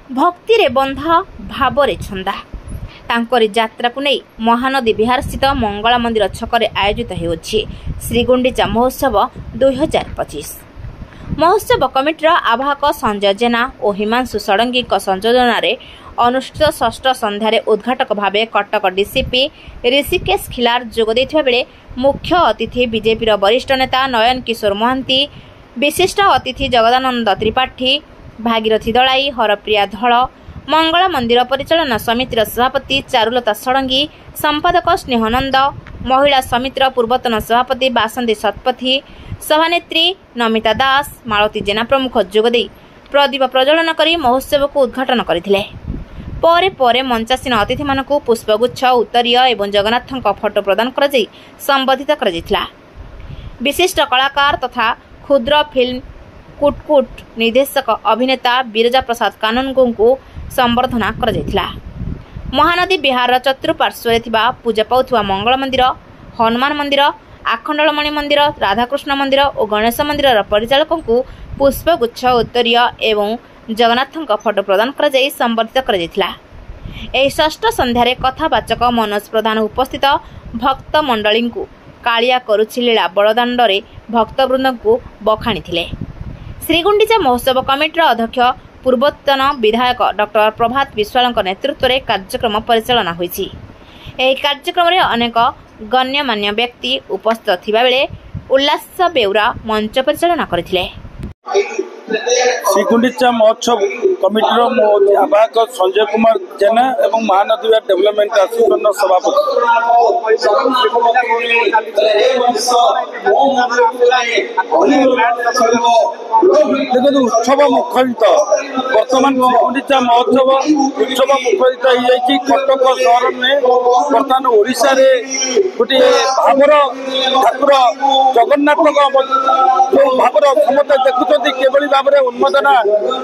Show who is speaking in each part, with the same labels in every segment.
Speaker 1: भक्ति रे बंधा भावरे छंदा तांकरी यात्रा को नहीं महानदी विहार स्थित मंगला मंदिर छकरे आयोजित होउछि श्रीगुंडीचा महोत्सव 2025। महोत्सव कमिटीर आवाहक संजय जेना और हिमांशु षडंगी संयोजन अनुष्ठित षष्ठ संध्यारे उद्घाटक भावे कटक डीसीपी ऋषिकेश खिलार जोग देथिबा बेले मुख्य अतिथि बीजेपी वरिष्ठ नेता नयन किशोर महांती, विशिष्ट अतिथि जगदानंद त्रिपाठी, भागीरथी दलाई, हरप्रिया धल, मंगला मंदिर परिचालना समितिर सभापति चारुलता षडंगी, संपादक स्नेहानंद, महिला समितिर पूर्वतन सभापति बासंती शतपथी, सभानेत्री नमिता दास, मालती जेना प्रमुख जोगदे प्रदीप प्रज्वलन कर महोत्सव को उद्घाटन करथिले। परे परे मंचासीन अतिथि मानकु पुष्पगुच्छ, उत्तरीय एवं जगन्नाथଙ୍କ फोटो प्रदान कर संबोधित कर विशिष्ट कलाकार तथा क्षुद्र फिल्म कुटकुट निर्देशक अभिनेता बिरजा प्रसाद कानूनगो को संबर्धना कर महानदी विहार चतुर्पार्श्व पूजा पाउथुवा मंगल मंदिर, हनुमान मंदिर, आखंडलमणि मंदिर, राधाकृष्ण मंदिर और गणेश मंदिर परिचालकों को पुष्पगुच्छ, उत्तरीय एवं जगन्नाथଙ୍କ फोटो प्रदान कर संबर्धित कर षष्ठ संध्यारे कथावाचक मनोज प्रधान उपस्थित भक्त मंडली को कालिया करुछि लीला बड़दाण्डरे भक्तवृंद को बखाणी श्रीगुंडीचा महोत्सव कमिटीर अध्यक्ष पूर्वतन विधायक डॉक्टर प्रभात विश्वाल नेतृत्व में कार्यक्रम परिचालना होइछि। एही कार्यक्रम में अनेक गण्यमान्य व्यक्ति उपस्थित थिबा बेले उल्लास बेउरा मंच परिचालना करथिले।
Speaker 2: श्रीगुंडीचा महोत्सव कमिटीर आवाहक संजय कुमार जेना एवं महानदी डेवलपमेंट एसोसिएशन सभापति देखो उत्सव मुखरित बर्तमान श्रीगुंडीचा महोत्सव उत्सव मुखरित हो कटक सहर में बर्तमान ओडिशा रे गोटे भावर ठाकुर जगन्नाथ जो भावर समस्त देखुं केवली भाव में उन्मोदना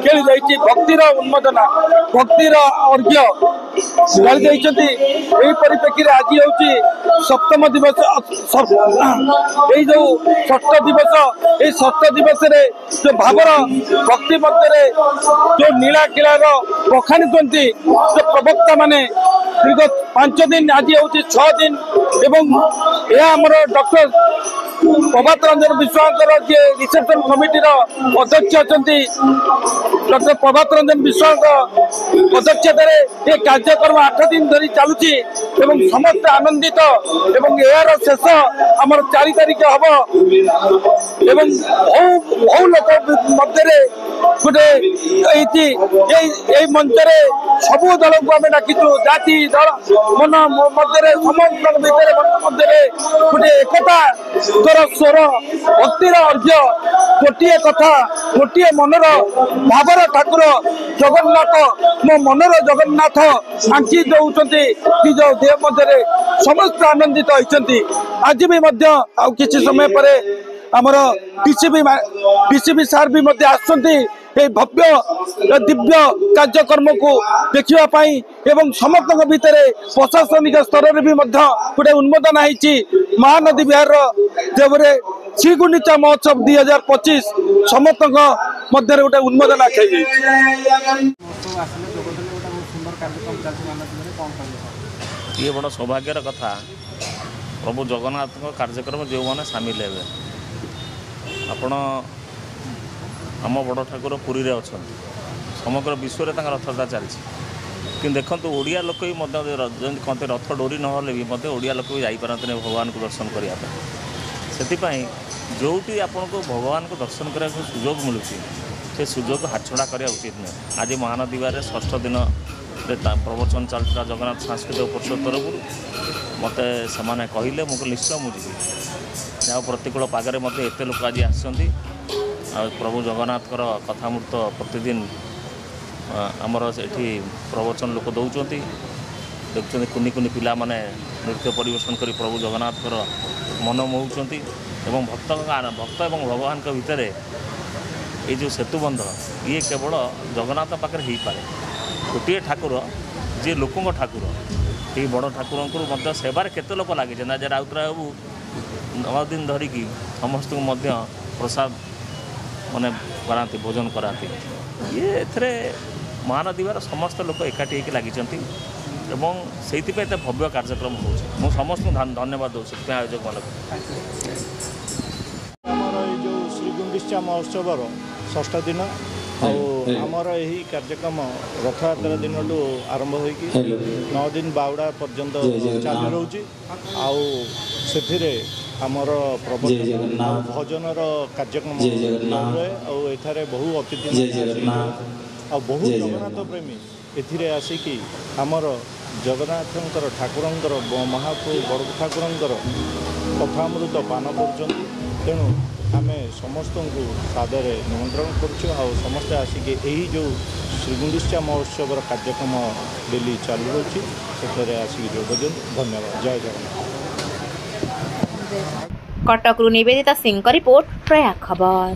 Speaker 2: खेली जाइए भक्तिर उन्मोदना भक्तिर अर्घ्य यही परिप्रेक्षी आज हूँ सप्तम दिवस यही जो षष्ठ दिवस यही षष्ठ दिवस जो भावर भक्ति मध्य जो नीला किलार बखाणी करती जो प्रवक्ता माने दीर्घ 5 दिन आज हूँ 6 दिन एवं यह आमर डॉक्टर प्रभात रंजन विश्वाल जी रिसेप्शन कमिटीर अध्यक्ष अच्छा डॉक्टर प्रभात रंजन विश्वाल अध्यक्षतार ये कार्यक्रम 8 दिन धरी चलुची एवं समस्त आनंदित एवं यार शेष आमर 4 तारिख हम एवं बहु लोक मध्य गोटे मंचरे सबू दल को आम डाकिचु जाति दल मन मध्य समस्त भितर मध्य गोटे एकता स्वर भक्तिर अर्घ्य गोटे कथा गोटे मनर भावर ठाकुर जगन्नाथ मो मनर जगन्नाथ आंकी दौरान निज देह मध्य समस्त आनंदित होती। आज भी किसी समय पर आमर डीसीपी सार भी आसुँच भव्य दिव्य कार्यक्रम को देखापी एवं समस्त भितर प्रशासनिक स्तर में भी गोटे उन्मोदन होती महानदी विहार जो श्रीगुंडीचा महोत्सव 2025 समस्त मध्य गोटे उन्मोदन आखि
Speaker 3: ये बड़ सौभाग्यर कथा प्रभु जगन्नाथ कार्यक्रम जो मैंने सामिल हे आपण आम बड़ ठाकुर पुरी रे अच्छा समग्र विश्व में रथयात्रा चलती कि देखो ओडिया लोक भी कहते रथ डोरी ना भी ओडिया लोक भी जापारती भगवान को दर्शन करने से जोटी आपन को भगवान को दर्शन करने को सुजोग मिलूँ से सुजोग हाथछड़ा करवा उचित नहीं। आज महानदी विहार षष्ठ दिन प्रवचन चलता जगन्नाथ सांस्कृतिक परिषद तरफ मत से कहले मुझे निश्चय मुझे जहाँ प्रतिकूल पागरे मत एत लोक आज आसती प्रभु जगन्नाथर कथामृत प्रतिदिन आमर एठी प्रवचन लोक दौरान देखुं कुनि कुनि पिला माने नृत्य परिवेशन कर प्रभु जगन्नाथर मन मोहुंट एवं भक्त एवं भगवान के भितर ये जो सेतुबंध ये केवल जगन्नाथ पाखे हो पाए गोटे ठाकुर जी लोकों ठाकुर ये बड़ ठाकुर को सेवार केते लोक लगे ना राउतराय बाबू 9 दिन धरिकी समस्त प्रसाद माने कराती भोजन कराती ये महानदीवार समस्त लोक एकाठी होकर लगी एवं से भव्य कार्यक्रम हो समस्त धन्यवाद दूँ से आयोजक मान
Speaker 4: जो श्रीगुंडीचा महोत्सव 6ठ दिन आमर यही कार्यक्रम रथयात्रा दिन आरंभ हो 9 दिन बावड़ा पर्यंत चालू रोचे आमर प्रबंधन भजनर कार्यक्रम रहे आठारे बहु अतिथि बहु जगन्नाथ प्रेमी एथिरे आसिकी आमर जगन्नाथंकर ठाकुरंकर महाप्रभु बड़ ठाकुरंकर कथामृत पान कर तेणु आमे समस्त को सादरे निमंत्रण करुँ समस्ते आसिके यही जो श्रीगुंडीचा महोत्सव कार्यक्रम डेली चालू रोचे से आसिक जोग दिं धन्यवाद जय जगन्नाथ।
Speaker 1: कटकरू निवेदिता सिंह रिपोर्ट प्रयाग खबर।